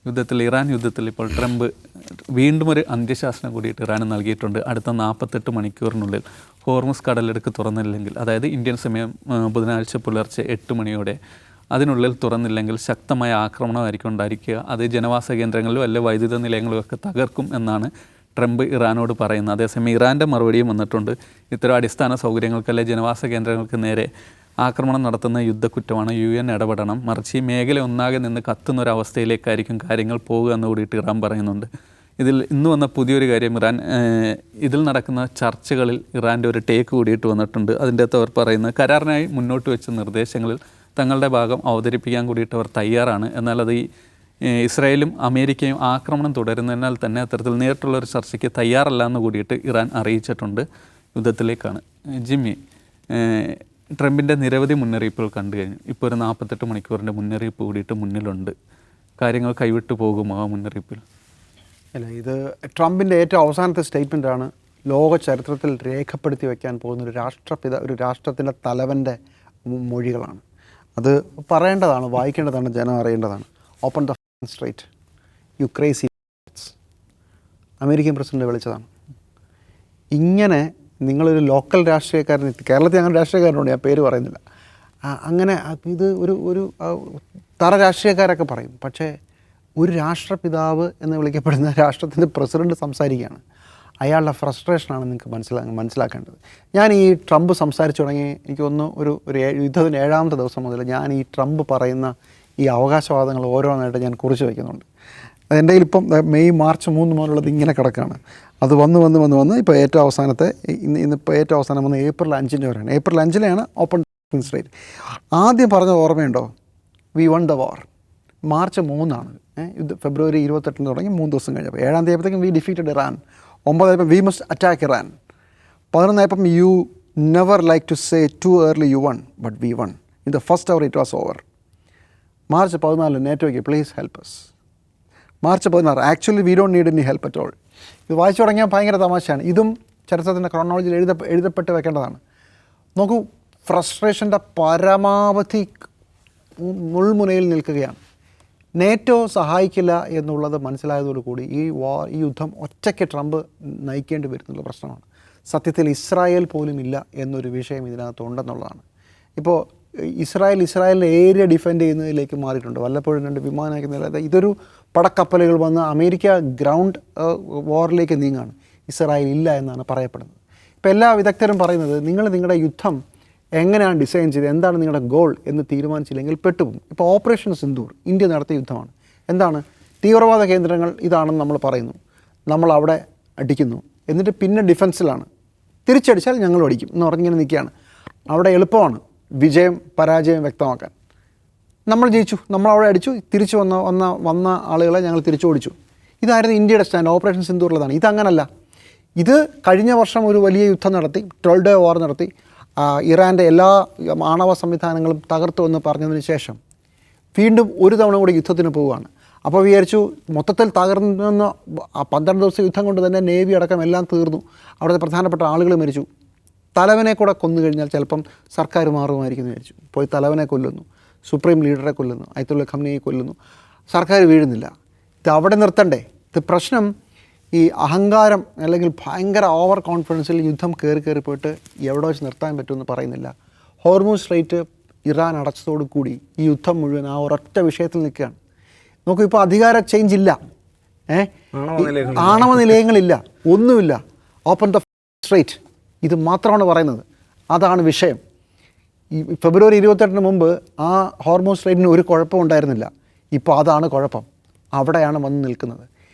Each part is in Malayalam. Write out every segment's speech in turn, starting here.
യുദ്ധത്തിൽ ഇറാൻ യുദ്ധത്തിൽ ഇപ്പോൾ ട്രംപ് വീണ്ടും ഒരു അന്ത്യശാസനം കൂടിയിട്ട് ഇറാന് നൽകിയിട്ടുണ്ട്. അടുത്ത 48 മണിക്കൂറിനുള്ളിൽ ഹോർമുസ് കടലിടുക്ക് തുറന്നില്ലെങ്കിൽ, അതായത് ഇന്ത്യൻ സമയം ബുധനാഴ്ച പുലർച്ചെ 8 മണിയോടെ അതിനുള്ളിൽ തുറന്നില്ലെങ്കിൽ ശക്തമായ ആക്രമണമായിരിക്കും ഉണ്ടായിരിക്കുക. അത് ജനവാസ കേന്ദ്രങ്ങളിലും അല്ലെ വൈദ്യുത നിലയങ്ങളും ഒക്കെ തകർക്കും എന്നാണ് ട്രംപ് ഇറാനോട് പറയുന്നത്. അതേസമയം ഇറാൻ്റെ മറുപടിയും വന്നിട്ടുണ്ട്. ഇത്തരം അടിസ്ഥാന സൗകര്യങ്ങൾക്കല്ലെ ജനവാസ കേന്ദ്രങ്ങൾക്ക് നേരെ ആക്രമണം നടത്തുന്ന യുദ്ധക്കുറ്റമാണ്, UN ഇടപെടണം, മറിച്ച് ഈ മേഖല ഒന്നാകെ നിന്ന് കത്തുന്നൊരവസ്ഥയിലേക്കായിരിക്കും കാര്യങ്ങൾ പോകുക എന്ന് കൂടിയിട്ട് ഇറാൻ പറയുന്നുണ്ട്. ഇതിൽ ഇന്ന് വന്ന പുതിയൊരു കാര്യം, ഇതിൽ നടക്കുന്ന ചർച്ചകളിൽ ഇറാൻ്റെ ഒരു ടേക്ക് കൂടിയിട്ട് വന്നിട്ടുണ്ട്. അതിൻ്റെ അകത്ത് അവർ പറയുന്നത് കരാറിനായി മുന്നോട്ട് വെച്ച നിർദ്ദേശങ്ങളിൽ തങ്ങളുടെ ഭാഗം അവതരിപ്പിക്കാൻ കൂടിയിട്ട് അവർ തയ്യാറാണ്. എന്നാൽ അത് ഇസ്രായേലും അമേരിക്കയും ആക്രമണം തുടരുന്നതിനാൽ തന്നെ അത്തരത്തിൽ നേരിട്ടുള്ളൊരു ചർച്ചയ്ക്ക് തയ്യാറല്ല എന്ന് കൂടിയിട്ട് ഇറാൻ അറിയിച്ചിട്ടുണ്ട്. യുദ്ധത്തിലേക്കാണ്. ജിമ്മി, ട്രംപിൻ്റെ നിരവധി മുന്നറിയിപ്പുകൾ കണ്ടു കഴിഞ്ഞു. ഇപ്പോൾ ഒരു 48 മണിക്കൂറിൻ്റെ മുന്നറിയിപ്പ് കൂടിയിട്ട് മുന്നിലുണ്ട്. കാര്യങ്ങൾ കൈവിട്ടു പോകുമോ ആ മുന്നറിയിപ്പിൽ? അല്ല, ഇത് ട്രംപിൻ്റെ ഏറ്റവും അവസാനത്തെ സ്റ്റേറ്റ്മെൻറ്റാണ്. ലോക ചരിത്രത്തിൽ രേഖപ്പെടുത്തി വയ്ക്കാൻ പോകുന്ന ഒരു രാഷ്ട്രത്തിൻ്റെ തലവൻ്റെ മൊഴികളാണ്. അത് പറയേണ്ടതാണ്, വായിക്കേണ്ടതാണ്, ജനം അറിയേണ്ടതാണ്. Open the strait, you crazy. American president വിളിച്ചതാണ്. ഇങ്ങനെ നിങ്ങളൊരു ലോക്കൽ രാഷ്ട്രീയക്കാരൻ, കേരളത്തിൽ അങ്ങനെ രാഷ്ട്രീയക്കാരനുണ്ട്, ഞാൻ പേര് പറയുന്നില്ല, അങ്ങനെ ഇത് ഒരു തറ രാഷ്ട്രീയക്കാരൊക്കെ പറയും. പക്ഷേ ഒരു രാഷ്ട്രപിതാവ് എന്ന് വിളിക്കപ്പെടുന്ന രാഷ്ട്രത്തിൻ്റെ പ്രസിഡന്റ് സംസാരിക്കുകയാണ്. അയാളുടെ ഫ്രസ്ട്രേഷനാണ് നിങ്ങൾക്ക് മനസ്സിലാക്കേണ്ടത്. ഞാൻ ഈ ട്രംപ് സംസാരിച്ചു തുടങ്ങി എനിക്ക് ഒന്ന് ഒരു യുദ്ധത്തിൻ്റെ 7ാമത്തെ ദിവസം മുതൽ ഞാൻ ഈ ട്രംപ് പറയുന്ന ഈ അവകാശവാദങ്ങൾ ഓരോന്നായിട്ട് ഞാൻ കുറിച്ച് വയ്ക്കുന്നുണ്ട്. എൻ്റെ ഇപ്പം മാർച്ച് 3 മുതലുള്ളത് ഇങ്ങനെ കിടക്കുകയാണ്. അത് വന്ന് ഇപ്പോൾ ഏറ്റവും അവസാനത്തെ ഇന്നിപ്പോൾ ഏറ്റവും അവസാനം വന്ന് ഏപ്രിൽ 5 വരെയാണ്. April 5 open strait. ആദ്യം പറഞ്ഞത് ഓർമ്മയുണ്ടോ? We won the war. March 3 ഇത് ഫെബ്രുവരി 28 തുടങ്ങി 3 ദിവസം കഴിഞ്ഞപ്പോൾ 7ാം തീയതി ആയപ്പോഴത്തേക്കും we defeated Iran. 9 we must attack Iran. 11 you never like to say too early you won but we won. In the first hour it was over. March 14 നേറ്റോയ്ക്ക് please help us. March 16 actually we don't need any help at all. ഇത് വായിച്ചു തുടങ്ങിയാൽ ഭയങ്കര തമാശയാണ്. ഇതും ചരിത്രത്തിൻ്റെ ക്രോണോളജിയിൽ എഴുതപ്പെട്ട് വെക്കേണ്ടതാണ്. നോക്കൂ, ഫ്രസ്ട്രേഷൻ്റെ പരമാവധി മുൾമുനയിൽ നിൽക്കുകയാണ്. നേറ്റോ സഹായിക്കില്ല എന്നുള്ളത് മനസ്സിലായതോടുകൂടി ഈ യുദ്ധം ഒറ്റയ്ക്ക് ട്രംപ് നയിക്കേണ്ടി വരുന്നുള്ള പ്രശ്നമാണ്. സത്യത്തിൽ ഇസ്രായേൽ പോലും ഇല്ല എന്നൊരു വിഷയം ഇതിനകത്തുണ്ടെന്നുള്ളതാണ്. ഇപ്പോൾ ഇസ്രായേലിൻ്റെ ഏരിയ ഡിഫെൻഡ് ചെയ്യുന്നതിലേക്ക് മാറിയിട്ടുണ്ട്. വല്ലപ്പോഴും 2 വിമാനം അയക്കുന്നില്ല. ഇതൊരു പടക്കപ്പലുകൾ വന്ന് അമേരിക്ക ഗ്രൗണ്ട് വാറിലേക്ക് നീങ്ങാണ്. ഇസ്രായേൽ ഇല്ല എന്നാണ് പറയപ്പെടുന്നത്. ഇപ്പോൾ എല്ലാ വിദഗ്ധരും പറയുന്നത് നിങ്ങളുടെ യുദ്ധം എങ്ങനെയാണ് ഡിസൈൻ ചെയ്തത്, എന്താണ് നിങ്ങളുടെ ഗോൾ എന്ന് തീരുമാനിച്ചില്ലെങ്കിൽ പെട്ടുപോകും. ഇപ്പോൾ ഓപ്പറേഷൻ സിന്ദൂർ ഇന്ത്യ നടത്തിയ യുദ്ധമാണ്. എന്താണ്? തീവ്രവാദ കേന്ദ്രങ്ങൾ ഇതാണെന്ന് നമ്മൾ പറയുന്നു, നമ്മൾ അവിടെ അടിക്കുന്നു, എന്നിട്ട് പിന്നെ ഡിഫൻസിലാണ്. തിരിച്ചടിച്ചാൽ ഞങ്ങൾ അടിക്കും എന്ന് പറഞ്ഞിങ്ങനെ നിൽക്കുകയാണ്. അവിടെ എളുപ്പമാണ് വിജയം പരാജയം വ്യക്തമാക്കാൻ. നമ്മൾ ജയിച്ചു, നമ്മളവിടെ അടിച്ചു, തിരിച്ചു വന്ന ആളുകളെ ഞങ്ങൾ തിരിച്ചു ഓടിച്ചു. ഇതായിരുന്നു ഇന്ത്യയുടെ സ്റ്റാൻഡ്. ഓപ്പറേഷൻ സിന്ദൂറിലതാണ്. ഇതങ്ങനല്ല. ഇത് കഴിഞ്ഞ വർഷം ഒരു വലിയ യുദ്ധം നടത്തി, 12 ഡേ വാർ നടത്തി, ഇറാൻ്റെ എല്ലാ ആണവ സംവിധാനങ്ങളും തകർത്തു എന്ന് പറഞ്ഞതിന് ശേഷം വീണ്ടും ഒരു തവണ കൂടി യുദ്ധത്തിന് പോവുകയാണ്. അപ്പോൾ വിചാരിച്ചു മൊത്തത്തിൽ തകർന്ന 12 ദിവസം യുദ്ധം കൊണ്ട് തന്നെ നേവി അടക്കം എല്ലാം തീർന്നു, അവിടുത്തെ പ്രധാനപ്പെട്ട ആളുകൾ മരിച്ചു, തലവനെ കൂടെ കൊന്നു കഴിഞ്ഞാൽ ചിലപ്പം സർക്കാർ മാറുമായിരിക്കും എന്ന് വിചാരിച്ചു. പോയി തലവനെ കൊല്ലുന്നു, സുപ്രീം ലീഡറെ കൊല്ലുന്നു, അയത്തുള്ള ഖംനയെ കൊല്ലുന്നു, സർക്കാർ വീഴുന്നില്ല. ഇത് അവിടെ നിർത്തണ്ടേ? ഇത് പ്രശ്നം ഈ അഹങ്കാരം അല്ലെങ്കിൽ ഭയങ്കര ഓവർ കോൺഫിഡൻസിൽ യുദ്ധം കയറി പോയിട്ട് എവിടെ വെച്ച് നിർത്താൻ പറ്റുമെന്ന് പറയുന്നില്ല. ഹോർമൂസ് സ്ട്രൈറ്റ് ഇറാൻ അടച്ചതോടു കൂടി ഈ യുദ്ധം മുഴുവൻ ആ ഒരൊറ്റ വിഷയത്തിൽ നിൽക്കുകയാണ്. നോക്കൂ, ഇപ്പോൾ അധികാര ചേഞ്ച് ഇല്ല, ആണവ നിലയങ്ങളില്ല, ഒന്നുമില്ല. ഓപ്പൺ ദ സ്ട്രൈറ്റ്, ഇത് മാത്രമാണ് പറയുന്നത്. അതാണ് വിഷയം. ഈ ഫെബ്രുവരി 28 മുമ്പ് ആ ഹോർമൂസ് സ്ട്രൈറ്റിന് ഒരു കുഴപ്പം ഉണ്ടായിരുന്നില്ല. ഇപ്പോൾ അതാണ് കുഴപ്പം. അവിടെയാണ് വന്ന് നിൽക്കുന്നത്.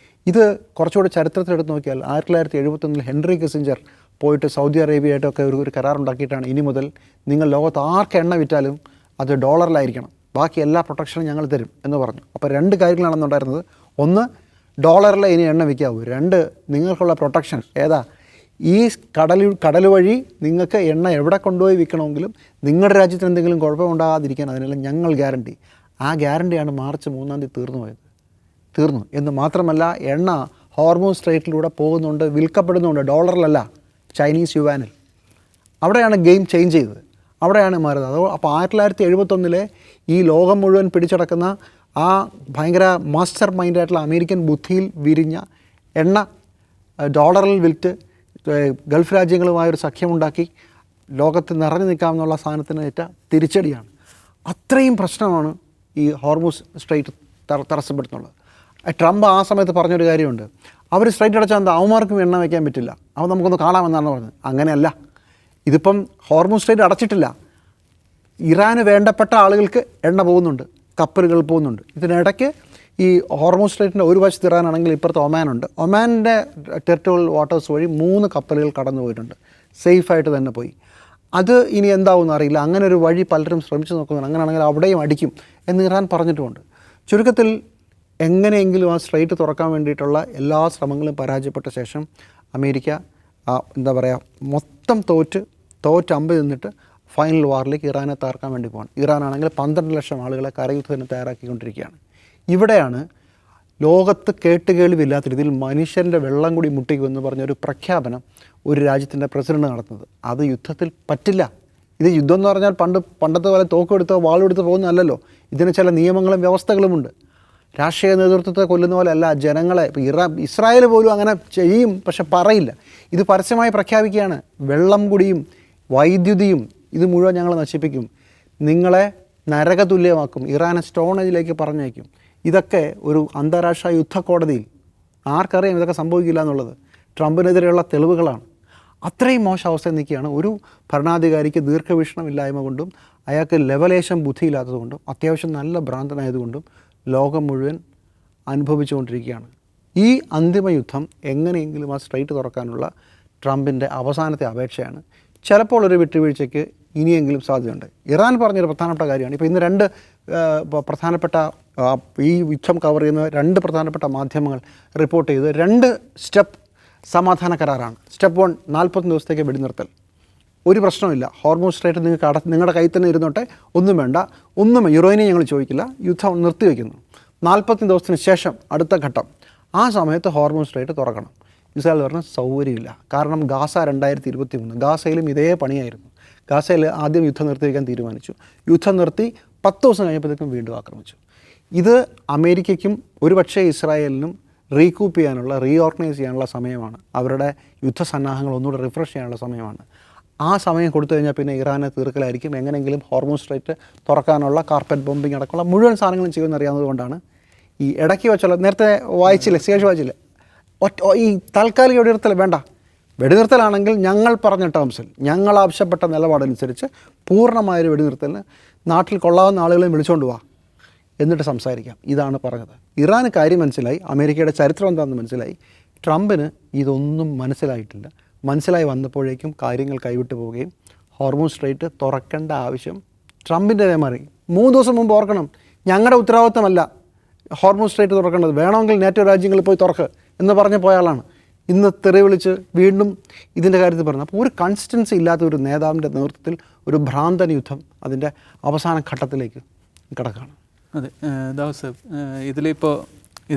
ഇത് കുറച്ചുകൂടി ചരിത്രത്തിലെടുത്ത് നോക്കിയാൽ 1971 ഹെൻറി കിസിഞ്ചർ പോയിട്ട് സൗദി അറേബ്യയായിട്ടൊക്കെ ഒരു കരാറുണ്ടാക്കിയിട്ടാണ് ഇനി മുതൽ നിങ്ങൾ ലോകത്ത് ആർക്ക് എണ്ണ വിറ്റാലും അത് ഡോളറിലായിരിക്കണം, ബാക്കി എല്ലാ പ്രൊട്ടക്ഷനും ഞങ്ങൾ തരും എന്ന് പറഞ്ഞു. അപ്പോൾ 2 കാര്യങ്ങളാണെന്നുണ്ടായിരുന്നത്. ഒന്ന്, ഡോളറിലെ ഇനി എണ്ണ വിൽക്കാവൂ. 2, നിങ്ങൾക്കുള്ള പ്രൊട്ടക്ഷൻ ഏതാ? ഈ കടൽ വഴി നിങ്ങൾക്ക് എണ്ണ എവിടെ കൊണ്ടുപോയി വിൽക്കണമെങ്കിലും നിങ്ങളുടെ രാജ്യത്തിന് എന്തെങ്കിലും കുഴപ്പമുണ്ടാകാതിരിക്കാൻ അതിനെല്ലാം ഞങ്ങൾ ഗ്യാരണ്ടി. ആ ഗ്യാരണ്ടിയാണ് മാർച്ച് 3 തീർന്നു എന്ന് മാത്രമല്ല, എണ്ണ ഹോർമൂസ് സ്ട്രൈറ്റിലൂടെ പോകുന്നുണ്ട്, വിൽക്കപ്പെടുന്നുണ്ട്, ഡോളറിലല്ല, ചൈനീസ് യുവാനിൽ. അവിടെയാണ് ഗെയിം ചേഞ്ച് ചെയ്തത്, അവിടെയാണ് മാറുന്നത്. അപ്പോൾ 1971 ഈ ലോകം മുഴുവൻ പിടിച്ചടക്കുന്ന ആ ഭയങ്കര മാസ്റ്റർ മൈൻഡായിട്ടുള്ള അമേരിക്കൻ ബുദ്ധിയിൽ വിരിഞ്ഞ എണ്ണ ഡോളറിൽ വിറ്റ് ഗൾഫ് രാജ്യങ്ങളുമായൊരു സഖ്യമുണ്ടാക്കി ലോകത്ത് നിറഞ്ഞു നിൽക്കാമെന്നുള്ള സാധനത്തിന് ഏറ്റ തിരിച്ചടിയാണ്. അത്രയും പ്രശ്നമാണ് ഈ ഹോർമൂസ് സ്ട്രൈറ്റ് തടസ്സപ്പെടുത്തുന്നുള്ളത്. ട്രംപ് ആ സമയത്ത് പറഞ്ഞൊരു കാര്യമുണ്ട്, അവർ സ്ട്രൈറ്റ് അടച്ചാൽ എന്താ അവന്മാർക്കും എണ്ണ വയ്ക്കാൻ പറ്റില്ല, അവ നമുക്കൊന്ന് കാണാമെന്നാണ് പറഞ്ഞത്. അങ്ങനെയല്ല, ഇതിപ്പം ഹോർമൂസ് സ്ട്രൈറ്റ് അടച്ചിട്ടില്ല, ഇറാന് വേണ്ടപ്പെട്ട ആളുകൾക്ക് എണ്ണ പോകുന്നുണ്ട്, കപ്പലുകൾ പോകുന്നുണ്ട്. ഇതിനിടയ്ക്ക് ഈ ഹോർമൂസ് സ്ട്രൈറ്റിൻ്റെ ഒരു വശത്ത് ഇറാനാണെങ്കിൽ ഇപ്പുറത്ത് ഒമാനുണ്ട്. ഒമാനിൻ്റെ ടെറിട്ടോറിയൽ വാട്ടേഴ്സ് വഴി 3 കപ്പലുകൾ കടന്നു പോയിട്ടുണ്ട്, സേഫായിട്ട് തന്നെ പോയി. അത് ഇനി എന്താവുമെന്ന് അറിയില്ല. അങ്ങനെ ഒരു വഴി പലരും ശ്രമിച്ചു നോക്കുന്നുണ്ട്. അങ്ങനെയാണെങ്കിൽ അവിടെയും അടിക്കും എന്ന് ഇറാൻ പറഞ്ഞിട്ടുമുണ്ട്. ചുരുക്കത്തിൽ എങ്ങനെയെങ്കിലും ആ സ്ട്രൈറ്റ് തുറക്കാൻ വേണ്ടിയിട്ടുള്ള എല്ലാ ശ്രമങ്ങളും പരാജയപ്പെട്ട ശേഷം അമേരിക്ക എന്താ പറയുക, മൊത്തം തോറ്റമ്പ് നിന്നിട്ട് ഫൈനൽ വാറിലേക്ക് ഇറാനെ തകർക്കാൻ വേണ്ടി പോകണം. ഇറാനാണെങ്കിൽ 12 ലക്ഷം ആളുകളെ കരയുദ്ധത്തിന് തയ്യാറാക്കിക്കൊണ്ടിരിക്കുകയാണ്. ഇവിടെയാണ് ലോകത്ത് കേട്ടുകേൾവില്ലാത്ത രീതിയിൽ മനുഷ്യൻ്റെ വെള്ളം കൂടി മുട്ടിക്കുമെന്ന് പറഞ്ഞൊരു പ്രഖ്യാപനം ഒരു രാജ്യത്തിൻ്റെ പ്രസിഡന്റ് നടത്തുന്നത്. അത് യുദ്ധത്തിൽ പറ്റില്ല. ഇത് യുദ്ധം എന്ന് പറഞ്ഞാൽ പണ്ടത്തെ പോലെ തോക്കെടുത്തോ വാളെടുത്തോ പോകുന്നതല്ലല്ലോ. ഇതിന് ചില നിയമങ്ങളും വ്യവസ്ഥകളുമുണ്ട്. രാഷ്ട്രീയ നേതൃത്വത്തെ കൊല്ലുന്ന പോലെ അല്ല ജനങ്ങളെ. ഇപ്പോൾ ഇസ്രായേൽ പോലും അങ്ങനെ ചെയ്യും, പക്ഷെ പറയില്ല. ഇത് പരസ്യമായി പ്രഖ്യാപിക്കുകയാണ്, വെള്ളം കുടിയും വൈദ്യുതിയും ഇത് മുഴുവൻ ഞങ്ങൾ നശിപ്പിക്കും, നിങ്ങളെ നരകതുല്യമാക്കും, ഇറാനെ സ്റ്റോൺ ഏജിലേക്ക് പറഞ്ഞയക്കും. ഇതൊക്കെ ഒരു അന്താരാഷ്ട്ര യുദ്ധക്കോടതിയിൽ ആർക്കറിയാം ഇതൊക്കെ സംഭവിക്കില്ല എന്നുള്ളത്. ട്രംപിനെതിരെയുള്ള തെളിവുകളാണ്. അത്രയും മോശം അവസ്ഥയിൽ നിൽക്കുകയാണ്. ഒരു ഭരണാധികാരിക്ക് ദീർഘവീക്ഷണമില്ലായ്മ കൊണ്ടും അയാൾക്ക് ലെവലേശം ബുദ്ധിയില്ലാത്തതുകൊണ്ടും അത്യാവശ്യം നല്ല ഭ്രാന്തനായതുകൊണ്ടും ലോകം മുഴുവൻ അനുഭവിച്ചുകൊണ്ടിരിക്കുകയാണ്. ഈ അന്തിമ യുദ്ധം എങ്ങനെയെങ്കിലും ആ സ്ട്രൈറ്റ് തുറക്കാനുള്ള ട്രംപിൻ്റെ അവസാനത്തെ അപേക്ഷയാണ്. ചിലപ്പോൾ ഒരു വിട്ടുവീഴ്ചയ്ക്ക് ഇനിയെങ്കിലും സാധ്യതയുണ്ട്. ഇറാൻ പറഞ്ഞൊരു പ്രധാനപ്പെട്ട കാര്യമാണ്. ഇപ്പോൾ ഇന്ന് 2 പ്രധാനപ്പെട്ട ഈ യുദ്ധം കവർ ചെയ്യുന്ന 2 പ്രധാനപ്പെട്ട മാധ്യമങ്ങൾ റിപ്പോർട്ട് ചെയ്ത് 2 സ്റ്റെപ്പ് സമാധാന കരാറാണ്. സ്റ്റെപ്പ് 1 40 ദിവസത്തേക്ക് വെടിനിർത്തൽ, ഒരു പ്രശ്നമില്ല, ഹോർമൂസ് സ്ട്രൈറ്റ് നിങ്ങൾക്ക് നിങ്ങളുടെ കയ്യിൽ തന്നെ ഇരുന്നോട്ടെ, ഒന്നും വേണ്ട, യുറേനിയം ഞങ്ങൾ ചോദിക്കില്ല, യുദ്ധം നിർത്തിവെക്കുന്നു. 40 ദിവസത്തിന് ശേഷം അടുത്ത ഘട്ടം, ആ സമയത്ത് ഹോർമൂസ് സ്ട്രൈറ്റ് തുറക്കണം. ഇസ്രായേൽ പറഞ്ഞ സൗകര്യമില്ല. കാരണം ഗാസ 2023 ഗാസയിലും ഇതേ പണിയായിരുന്നു. ഗാസയിൽ ആദ്യം യുദ്ധം നിർത്തിവെക്കാൻ തീരുമാനിച്ചു. യുദ്ധം നിർത്തി 10 ദിവസം കഴിഞ്ഞപ്പോഴത്തേക്കും വീണ്ടും ആക്രമിച്ചു. ഇത് അമേരിക്കയ്ക്കും ഒരുപക്ഷേ ഇസ്രായേലിനും റീകൂപ്പ് ചെയ്യാനുള്ള, റീഓർഗനൈസ് ചെയ്യാനുള്ള സമയമാണ്. അവരുടെ യുദ്ധസന്നാഹങ്ങൾ ഒന്നുകൂടെ റിഫ്രഷ് ചെയ്യാനുള്ള സമയമാണ്. ആ സമയം കൊടുത്തു കഴിഞ്ഞാൽ പിന്നെ ഇറാനെ തീർക്കലായിരിക്കും. എങ്ങനെയെങ്കിലും ഹോർമൂസ് സ്ട്രൈറ്റ് തുറക്കാനുള്ള കാർപ്പറ്റ് ബോംബിങ് അടക്കമുള്ള മുഴുവൻ സാധനങ്ങളും ചെയ്യുമെന്ന് അറിയാവുന്നതുകൊണ്ടാണ് ഈ ഇടയ്ക്ക് വെച്ചുള്ള, നേരത്തെ വായിച്ചില്ലേ, ഈ താൽക്കാലിക വെടിനിർത്തൽ വേണ്ട, വെടിനിർത്തലാണെങ്കിൽ ഞങ്ങൾ പറഞ്ഞ ടേംസിൽ, ഞങ്ങൾ ആവശ്യപ്പെട്ട നിലപാടനുസരിച്ച് പൂർണ്ണമായൊരു വെടിനിർത്തലിന് നാട്ടിൽ കൊള്ളാവുന്ന ആളുകളെയും വിളിച്ചുകൊണ്ട് പോവാ, എന്നിട്ട് സംസാരിക്കാം. ഇതാണ് പറഞ്ഞത്. ഇറാന് കാര്യം മനസ്സിലായി, അമേരിക്കയുടെ ചരിത്രം എന്താണെന്ന് മനസ്സിലായി. ട്രംപിന് ഇതൊന്നും മനസ്സിലായിട്ടില്ല. മനസ്സിലായി വന്നപ്പോഴേക്കും കാര്യങ്ങൾ കൈവിട്ടു പോവുകയും ഹോർമൂസ് സ്ട്രൈറ്റ് തുറക്കേണ്ട ആവശ്യം ട്രംപിൻ്റെതേ മാറി. 3 ദിവസം മുമ്പ് ഓർക്കണം, ഞങ്ങളുടെ ഉത്തരവാദിത്തമല്ല ഹോർമൂസ് സ്ട്രൈറ്റ് തുറക്കേണ്ടത്, വേണമെങ്കിൽ നേറ്റോ രാജ്യങ്ങളിൽ പോയി തുറക്ക് എന്ന് പറഞ്ഞ് പോയ ആളാണ്. ഇന്ന് തെറി വിളിച്ച് വീണ്ടും ഇതിൻ്റെ കാര്യത്തിൽ പറഞ്ഞു. അപ്പോൾ ഒരു കൺസിസ്റ്റൻസി ഇല്ലാത്ത ഒരു നേതാവിൻ്റെ നേതൃത്വത്തിൽ ഒരു ഭ്രാന്തൻ യുദ്ധം അതിൻ്റെ അവസാന ഘട്ടത്തിലേക്ക് കിടക്കുകയാണ്. അതെ ദാസ്, ഇതിലിപ്പോൾ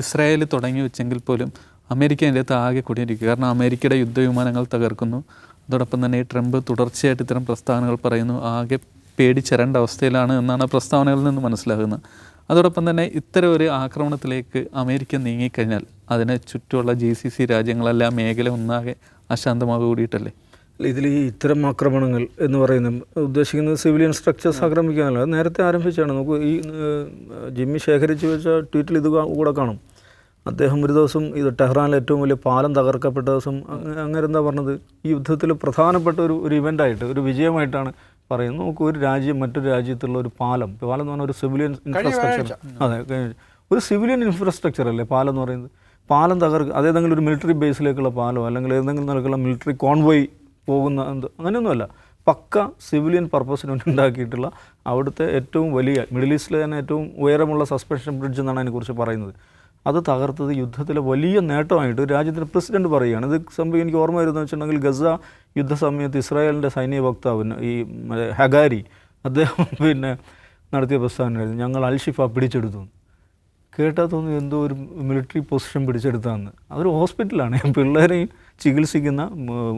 ഇസ്രായേൽ തുടങ്ങി വെച്ചെങ്കിൽ പോലും അമേരിക്ക അതിൻ്റെ അകത്ത് ആകെ കൂടിയിരിക്കുക. കാരണം അമേരിക്കയുടെ യുദ്ധവിമാനങ്ങൾ തകർക്കുന്നു. അതോടൊപ്പം തന്നെ ഈ ട്രംപ് തുടർച്ചയായിട്ട് ഇത്തരം പ്രസ്താവനകൾ പറയുന്നു. ആകെ പേടിച്ചരേണ്ട അവസ്ഥയിലാണ് എന്നാണ് പ്രസ്താവനകളിൽ നിന്ന് മനസ്സിലാകുന്നത്. അതോടൊപ്പം തന്നെ ഇത്തരം ഒരു ആക്രമണത്തിലേക്ക് അമേരിക്ക നീങ്ങിക്കഴിഞ്ഞാൽ അതിന് ചുറ്റുമുള്ള GCC രാജ്യങ്ങളെല്ലാം മേഖല ഒന്നാകെ അശാന്തമാകെ കൂടിയിട്ടല്ലേ? ഇതിൽ ഈ ഇത്തരം ആക്രമണങ്ങൾ എന്ന് പറയുന്നത് ഉദ്ദേശിക്കുന്നത് സിവിലിയൻ സ്ട്രക്ചേഴ്സ് ആക്രമിക്കാനല്ല. അത് നേരത്തെ ആരംഭിച്ചാണ്. നമുക്ക് ഈ ജിമ്മി ശേഖരിച്ച് വെച്ച ട്വീറ്റിൽ ഇത് കൂടെ കാണും. അദ്ദേഹം ഒരു ദിവസം ഇത് ടെഹ്റാനിലെ ഏറ്റവും വലിയ പാലം തകർക്കപ്പെട്ട ദിവസം അങ്ങനെ എന്താ പറഞ്ഞത്, ഈ യുദ്ധത്തിൽ പ്രധാനപ്പെട്ട ഒരു ഇവൻ്റായിട്ട്, ഒരു വിജയമായിട്ടാണ് പറയുന്നത്. നമുക്ക് ഒരു രാജ്യം മറ്റൊരു രാജ്യത്തുള്ള ഒരു പാലം എന്ന് പറഞ്ഞാൽ ഒരു സിവിലിയൻ ഇൻഫ്രാസ്ട്രക്ചർ, അതെ, ഒരു സിവിലിയൻ ഇൻഫ്രാസ്ട്രക്ചർ അല്ലേ പാലം എന്ന് പറയുന്നത്. പാലം അതേതെങ്കിലും ഒരു മിലിറ്ററി ബേസിലേക്കുള്ള പാലോ അല്ലെങ്കിൽ ഏതെങ്കിലും നിലക്കുള്ള മിലിറ്ററി കോൺവോയ് പോകുന്ന അങ്ങനെയൊന്നുമല്ല, പക്ക സിവിലിയൻ പർപ്പസിന് വേണ്ടി ഉണ്ടാക്കിയിട്ടുള്ള അവിടുത്തെ ഏറ്റവും വലിയ, മിഡിൽ ഈസ്റ്റിലെ തന്നെ ഏറ്റവും ഉയരമുള്ള സസ്പെൻഷൻ ബ്രിഡ്ജ് എന്നാണ് അതിനെക്കുറിച്ച് പറയുന്നത്. അത് തകർത്തത് യുദ്ധത്തിലെ വലിയ നേട്ടമായിട്ട് രാജ്യത്തിൻ്റെ പ്രസിഡന്റ് പറയുകയാണ്. ഇത് സംഭവം എനിക്ക് ഓർമ്മ വരുന്നത് വെച്ചിട്ടുണ്ടെങ്കിൽ ഗസ യുദ്ധസമയത്ത് ഇസ്രായേലിൻ്റെ സൈനിക വക്താവ് ഈ ഹഗാരി അദ്ദേഹം നടത്തിയ പ്രസ്താവനയായിരുന്നു, ഞങ്ങൾ അൽഷിഫ പിടിച്ചെടുത്തു. കേട്ടാൽ തോന്നുന്നു എന്തോ ഒരു മിലിറ്ററി പൊസിഷൻ പിടിച്ചെടുത്താന്ന്. അതൊരു ഹോസ്പിറ്റലാണ്, പിള്ളേരെയും ചികിത്സിക്കുന്ന,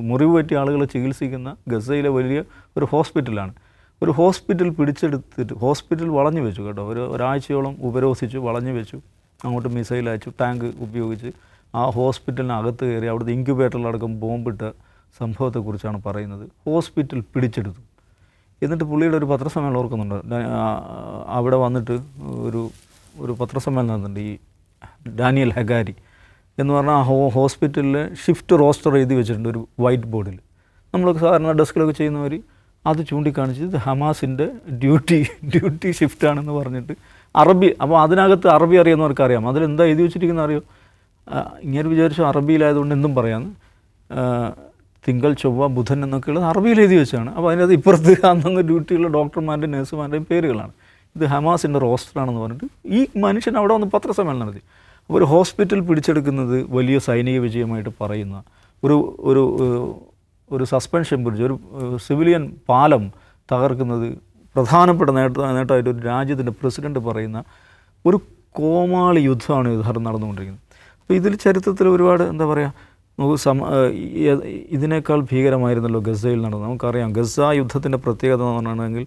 മുറിവ് പറ്റിയ ആളുകളെ ചികിത്സിക്കുന്ന ഗസയിലെ വലിയ ഒരു ഹോസ്പിറ്റലാണ്. ഒരു ഹോസ്പിറ്റൽ പിടിച്ചെടുത്തിട്ട് ഹോസ്പിറ്റൽ വളഞ്ഞു വെച്ചു കേട്ടോ, ഒരാഴ്ചയോളം ഉപരോധിച്ചു, വളഞ്ഞു വെച്ചു, അങ്ങോട്ട് മിസൈൽ അയച്ചു, ടാങ്ക് ഉപയോഗിച്ച് ആ ഹോസ്പിറ്റലിനകത്ത് കയറി അവിടുത്തെ ഇൻക്യുബേറ്ററിലടക്കം ബോംബിട്ട സംഭവത്തെക്കുറിച്ചാണ് പറയുന്നത്. ഹോസ്പിറ്റൽ പിടിച്ചെടുത്തു. എന്നിട്ട് പുള്ളിയുടെ ഒരു പത്രസമ്മേളനം ഓർക്കുന്നുണ്ട്, അവിടെ വന്നിട്ട് ഒരു പത്രസമ്മേളനം നടന്നുണ്ട്, ഈ ഡാനിയൽ ഹഗാരി എന്ന് പറഞ്ഞാൽ ആ ഹോസ്പിറ്റലിൽ ഷിഫ്റ്റ് റോസ്റ്റർ എഴുതി വെച്ചിട്ടുണ്ട് ഒരു വൈറ്റ് ബോർഡിൽ. നമ്മളൊക്കെ സാധാരണ ഡെസ്കിലൊക്കെ ചെയ്യുന്നവർ അത് ചൂണ്ടിക്കാണിച്ചത് ഹമാസിൻ്റെ ഡ്യൂട്ടി ഷിഫ്റ്റാണെന്ന് പറഞ്ഞിട്ട് അറബി. അപ്പോൾ അതിനകത്ത് അറബി അറിയുന്നവർക്ക് അറിയാം, അതിലെന്താ എഴുതി വെച്ചിരിക്കുന്നത് അറിയോ? ഇങ്ങനെ വിചാരിച്ചു അറബിയിലായതുകൊണ്ട് എന്തും പറയാമെന്ന്. തിങ്കൾ, ചൊവ്വ, ബുധൻ എന്നൊക്കെയുള്ളത് അറബിയിൽ എഴുതി വെച്ചാണ്. അപ്പോൾ അതിനകത്ത് ഇപ്പുറത്ത് അന്നന്ന് ഡ്യൂട്ടിയുള്ള ഡോക്ടർമാരുടെയും നഴ്സുമാരുടെയും പേരുകളാണ്. ഇത് ഹമാസിൻ്റെ റോസ്റ്ററാണെന്ന് പറഞ്ഞിട്ട് ഈ മനുഷ്യൻ അവിടെ വന്ന് പത്രസമ്മേളനം നടത്തി. അപ്പോൾ ഒരു ഹോസ്പിറ്റൽ പിടിച്ചെടുക്കുന്നത് വലിയ സൈനിക വിജയമായിട്ട് പറയുന്ന ഒരു സസ്പെൻഷൻ ബ്രിഡ്ജ്, ഒരു സിവിലിയൻ പാലം തകർക്കുന്നത് പ്രധാനപ്പെട്ട നേട്ടമായിട്ട് ഒരു രാജ്യത്തിൻ്റെ പ്രസിഡൻറ്റ് പറയുന്ന ഒരു കോമാളി യുദ്ധമാണ് യുദ്ധം നടന്നുകൊണ്ടിരിക്കുന്നത്. അപ്പോൾ ഇതിൽ ചരിത്രത്തിൽ ഒരുപാട് എന്താ പറയുക, നമുക്ക് ഇതിനേക്കാൾ ഭീകരമായിരുന്നല്ലോ ഗസയിൽ നടന്നത്. നമുക്കറിയാം ഗസ യുദ്ധത്തിൻ്റെ പ്രത്യേകത എന്ന് പറഞ്ഞിട്ടുണ്ടെങ്കിൽ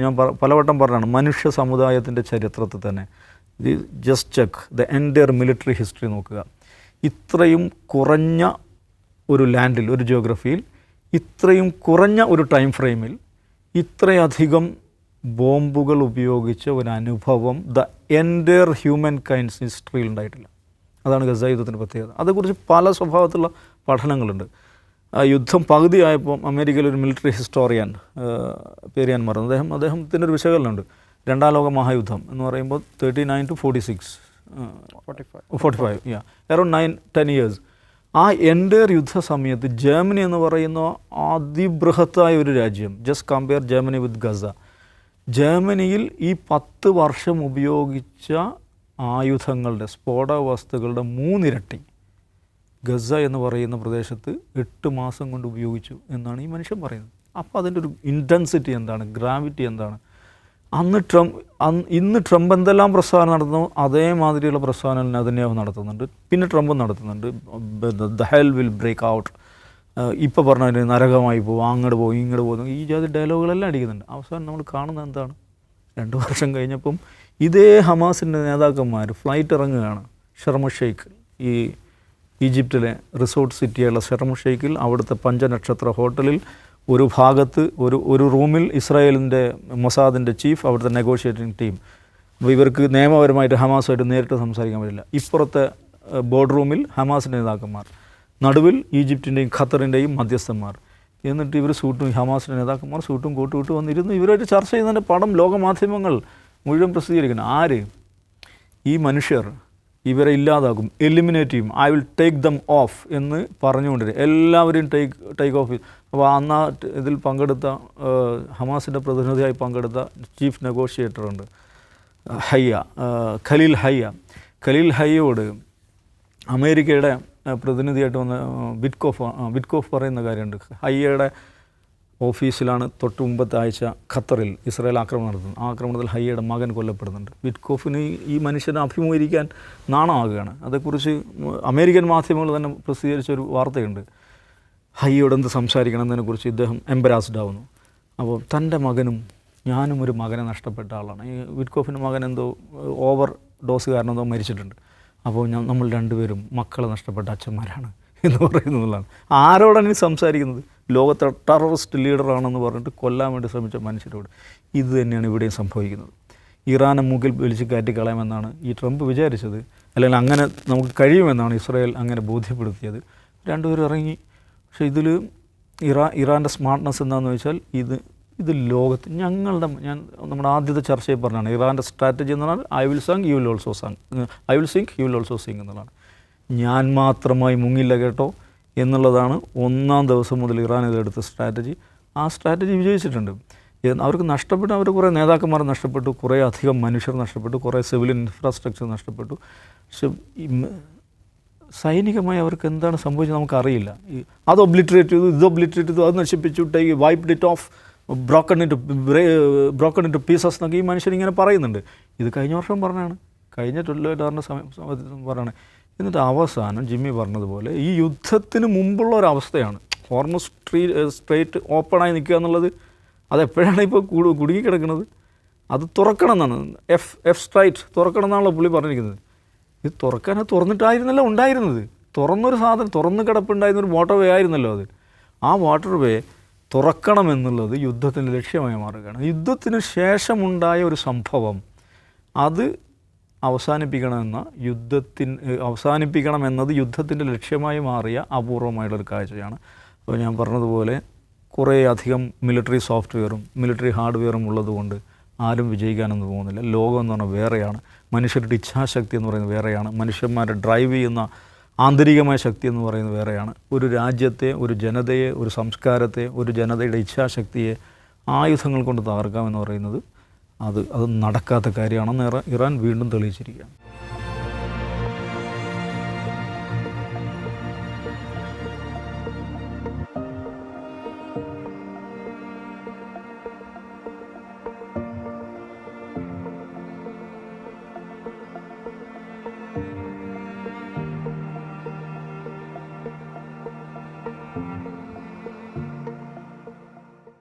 ഞാൻ പലവട്ടം പറഞ്ഞാണ്, മനുഷ്യ സമുദായത്തിൻ്റെ ചരിത്രത്തിൽ തന്നെ just check the entire military history നോക്കുക. ഇത്രയും കുറഞ്ഞ ഒരു ലാൻഡിൽ, ഒരു ജിയോഗ്രഫിയിൽ, ഇത്രയും കുറഞ്ഞ ഒരു ടൈം ഫ്രെയിമിൽ ഇത്രയധികം ബോംബുകൾ ഉപയോഗിച്ച ഒരു അനുഭവം ദ എൻറ്റയർ ഹ്യൂമൻ കൈൻഡ്സ് ഹിസ്റ്ററിയിൽ ഉണ്ടായിട്ടില്ല. അതാണ് ഗസ യുദ്ധത്തിൻ്റെ പ്രത്യേകത. അതേക്കുറിച്ച് പല സ്വഭാവത്തിലുള്ള പഠനങ്ങളുണ്ട്. യുദ്ധം പകുതിയായപ്പോൾ അമേരിക്കയിലെ ഒരു മിലിറ്ററി ഹിസ്റ്റോറിയൻ, പേര് ഞാൻ മറന്നു, അദ്ദേഹത്തിൻ്റെ ഒരു വിശകലനമുണ്ട്. രണ്ടാം ലോക മഹായുദ്ധം എന്ന് പറയുമ്പോൾ 39 to 46, 45, അറൗണ്ട് 9-10 years. ആ എൻറ്റയർ യുദ്ധ സമയത്ത് ജർമ്മനി എന്ന് പറയുന്ന അതിബൃഹത്തായ ഒരു രാജ്യം, ജസ്റ്റ് കമ്പയർ ജർമ്മനി വിത്ത് ഗസ, ജർമ്മനിയിൽ ഈ 10 വർഷം ഉപയോഗിച്ച ആയുധങ്ങളുടെ, സ്ഫോടക വസ്തുക്കളുടെ 3 ഇരട്ടി ഗസ എന്ന് പറയുന്ന പ്രദേശത്ത് 8 മാസം കൊണ്ട് ഉപയോഗിച്ചു എന്നാണ് ഈ മനുഷ്യൻ പറയുന്നത്. അപ്പോൾ അതിൻ്റെ ഒരു ഇൻറ്റൻസിറ്റി എന്താണ്, ഗ്രാവിറ്റി എന്താണ്? ഇന്ന് ട്രംപ് എന്തെല്ലാം പ്രസ്താവന നടത്തുന്നു അതേമാതിരിയുള്ള പ്രസ്താവന നെതന്യാഹു നടത്തുന്നുണ്ട്, പിന്നെ ട്രംപും നടത്തുന്നുണ്ട്. The hell will break out, ഇപ്പോൾ പറഞ്ഞതിന് നരകമായി പോകും, അങ്ങോട്ട് പോകും, ഇങ്ങോട്ട് പോകുന്നു, ഈ ജാതി ഡയലോഗുകളെല്ലാം അടിക്കുന്നുണ്ട്. അവസാനം നമ്മൾ കാണുന്നത് എന്താണ്? 2 വർഷം കഴിഞ്ഞപ്പം ഇതേ ഹമാസിൻ്റെ നേതാക്കന്മാർ ഫ്ലൈറ്റ് ഇറങ്ങുകയാണ് ഷർമ ഷെയ്ഖ്, ഈ ഈജിപ്തിലെ റിസോർട്ട് സിറ്റിയുള്ള ഷർമ ഷെയ്ഖിൽ, അവിടുത്തെ 5 നക്ഷത്ര ഹോട്ടലിൽ ഒരു ഭാഗത്ത് ഒരു റൂമിൽ ഇസ്രായേലിൻ്റെ മൊസാദിൻ്റെ ചീഫ്, അവിടുത്തെ നെഗോഷിയേറ്റിംഗ് ടീം. അപ്പോൾ ഇവർക്ക് നിയമപരമായിട്ട് ഹമാസുമായിട്ട് നേരിട്ട് സംസാരിക്കാൻ പറ്റില്ല. ഇപ്പുറത്തെ ബോർഡ് റൂമിൽ ഹമാസിൻ്റെ നേതാക്കന്മാർ, നടുവിൽ ഈജിപ്തിൻ്റെയും ഖത്തറിൻ്റെയും മധ്യസ്ഥന്മാർ. എന്നിട്ട് ഇവർ ഹമാസിൻ്റെ നേതാക്കന്മാർ സൂട്ടും കോട്ടും ഇട്ട് വന്നിരുന്നു ഇവരായിട്ട് ചർച്ച ചെയ്യുന്നതിൻ്റെ പടം ലോകമാധ്യമങ്ങൾ മുഴുവൻ പ്രസിദ്ധീകരിക്കുന്നത്. ആര്? ഈ മനുഷ്യർ ഇവരെ ഇല്ലാതാക്കും, എലിമിനേറ്റ് ചെയ്യും, I will take them of എന്ന് പറഞ്ഞുകൊണ്ടിരിക്കും. എല്ലാവരെയും ടേക്ക് ഓഫ്. അപ്പോൾ അന്ന് ഇതിൽ പങ്കെടുത്ത ഹമാസിൻ്റെ പ്രതിനിധിയായി പങ്കെടുത്ത ചീഫ് നെഗോഷിയേറ്ററുണ്ട് ഖലീൽ ഹയ്യയോട് അമേരിക്കയുടെ പ്രതിനിധിയായിട്ട് വന്ന വിറ്റ്കോഫ് പറയുന്ന കാര്യമുണ്ട്. ഹയ്യയുടെ ഓഫീസിലാണ് തൊട്ട് മുമ്പത്തെ ആഴ്ച ഖത്തറിൽ ഇസ്രായേൽ ആക്രമണം നടത്തുന്നത്. ആ ആക്രമണത്തിൽ ഹയ്യയുടെ മകൻ കൊല്ലപ്പെടുന്നുണ്ട്. വിറ്റ്കോഫിന് ഈ മനുഷ്യനെ അഭിമുഖീകരിക്കാൻ നാണമാകുകയാണ്. അതേക്കുറിച്ച് അമേരിക്കൻ മാധ്യമങ്ങൾ തന്നെ പ്രസിദ്ധീകരിച്ച ഒരു വാർത്തയുണ്ട്. ഹയ്യയോട് എന്ത് സംസാരിക്കണം എന്നതിനെക്കുറിച്ച് ഇദ്ദേഹം എംബരാസ്ഡ് ആവുന്നു. അപ്പോൾ തൻ്റെ മകനും ഞാനും ഒരു മകനെ നഷ്ടപ്പെട്ട ആളാണ്. ഈ വിറ്റ്കോഫിൻ്റെ മകൻ എന്തോ ഓവർ ഡോസ് കാരണം എന്തോ മരിച്ചിട്ടുണ്ട്. അപ്പോൾ നമ്മൾ രണ്ടുപേരും മക്കളെ നഷ്ടപ്പെട്ട അച്ഛന്മാരാണ് എന്ന് പറയുന്നതാണ്. ആരോടാണ് ഈ സംസാരിക്കുന്നത്? ലോകത്തെ ടെററിസ്റ്റ് ലീഡറാണെന്ന് പറഞ്ഞിട്ട് കൊല്ലാൻ വേണ്ടി ശ്രമിച്ച മനുഷ്യരോട്. ഇത് തന്നെയാണ് ഇവിടെയും സംഭവിക്കുന്നത്. ഇറാനെ മുകിൽ വലിച്ച് കയറ്റിക്കളയാമെന്നാണ് ഈ ട്രംപ് വിചാരിച്ചത്, അല്ലെങ്കിൽ അങ്ങനെ നമുക്ക് കഴിയുമെന്നാണ് ഇസ്രായേൽ അങ്ങനെ ബോധ്യപ്പെടുത്തിയത്. രണ്ടുപേരും ഇറങ്ങി. പക്ഷേ ഇതിൽ ഇറാൻ്റെ സ്മാർട്ട്നെസ് എന്താണെന്ന് വെച്ചാൽ ഇത് ലോകത്ത് നമ്മുടെ ആദ്യത്തെ ചർച്ചയിൽ പറഞ്ഞാണ് ഇറാൻ്റെ സ്ട്രാറ്റജി എന്ന് പറഞ്ഞാൽ I will sink you will also sink എന്നുള്ളതാണ്. ഞാൻ മാത്രമായി മുങ്ങില്ല കേട്ടോ എന്നുള്ളതാണ് 1-ാം ദിവസം മുതൽ ഇറാൻ ഇതെടുത്ത സ്ട്രാറ്റജി. ആ സ്ട്രാറ്റജി വിജയിച്ചിട്ടുണ്ട്. അവർക്ക് നഷ്ടപ്പെട്ടു, അവർ കുറേ നേതാക്കന്മാർ നഷ്ടപ്പെട്ടു, കുറേ അധികം മനുഷ്യർ നഷ്ടപ്പെട്ടു, കുറേ സിവിലിയൻ ഇൻഫ്രാസ്ട്രക്ചർ നഷ്ടപ്പെട്ടു. പക്ഷെ സൈനികമായി അവർക്ക് എന്താണ് സംഭവിച്ചത് നമുക്കറിയില്ല. അത് ഒബ്ലിറ്ററേറ്റ് ചെയ്തു, ഇത് ഒബ്ലിറ്ററേറ്റ് ചെയ്തു, അത് നശിപ്പിച്ചു, wiped it off, broken into pieces എന്നൊക്കെ ഈ മനുഷ്യൻ ഇങ്ങനെ പറയുന്നുണ്ട്. ഇത് കഴിഞ്ഞ വർഷം പറഞ്ഞാണ്, കഴിഞ്ഞ 12 സമയത്ത് പറഞ്ഞാണ്. എന്നിട്ട് അവസാനം ജിമ്മി പറഞ്ഞതുപോലെ ഈ യുദ്ധത്തിന് മുമ്പുള്ള ഒരവസ്ഥയാണ്. ഹോർമുസ് സ്ട്രേറ്റ് ഓപ്പണായി നിൽക്കുക എന്നുള്ളത് അതെപ്പോഴാണ് ഇപ്പോൾ കുടുങ്ങിക്കിടക്കുന്നത്? അത് തുറക്കണം എന്നാണ്, എഫ് സ്ട്രൈറ്റ് തുറക്കണം എന്നാണല്ലോ പുള്ളി പറഞ്ഞിരിക്കുന്നത്. ഇത് തുറന്നിട്ടായിരുന്നല്ലോ ഉണ്ടായിരുന്നത്. തുറന്നൊരു സാധനം, തുറന്ന് കിടപ്പുണ്ടായിരുന്നൊരു വാട്ടർ വേ ആയിരുന്നല്ലോ അത്. ആ വാട്ടർ വേ തുറക്കണമെന്നുള്ളത് യുദ്ധത്തിൻ്റെ ലക്ഷ്യമായി മാറുകയാണ്. യുദ്ധത്തിന് ശേഷമുണ്ടായ ഒരു സംഭവം അത് അവസാനിപ്പിക്കണമെന്നത് യുദ്ധത്തിൻ്റെ ലക്ഷ്യമായി മാറിയ അപൂർവമായിട്ടുള്ളൊരു കാഴ്ചയാണ്. അപ്പോൾ ഞാൻ പറഞ്ഞതുപോലെ കുറേ അധികം മിലിറ്ററി സോഫ്റ്റ്വെയറും മിലിറ്ററി ഹാർഡ്വെയറും ഉള്ളതുകൊണ്ട് ആരും വിജയിക്കാനൊന്നും പോകുന്നില്ല. ലോകം എന്ന് പറഞ്ഞാൽ വേറെയാണ്, മനുഷ്യരുടെ ഇച്ഛാശക്തി എന്ന് പറയുന്നത് വേറെയാണ്, മനുഷ്യന്മാരെ ഡ്രൈവ് ചെയ്യുന്ന ആന്തരികമായ ശക്തി എന്ന് പറയുന്നത് വേറെയാണ്. ഒരു രാജ്യത്തെ, ഒരു ജനതയെ, ഒരു സംസ്കാരത്തെ, ഒരു ജനതയുടെ ഇച്ഛാശക്തിയെ ആയുധങ്ങൾ കൊണ്ട് തകർക്കാമെന്ന് പറയുന്നത് അത് നടക്കാത്ത കാര്യമാണെന്ന് ഇറാൻ വീണ്ടും തെളിയിച്ചിരിക്കുകയാണ്.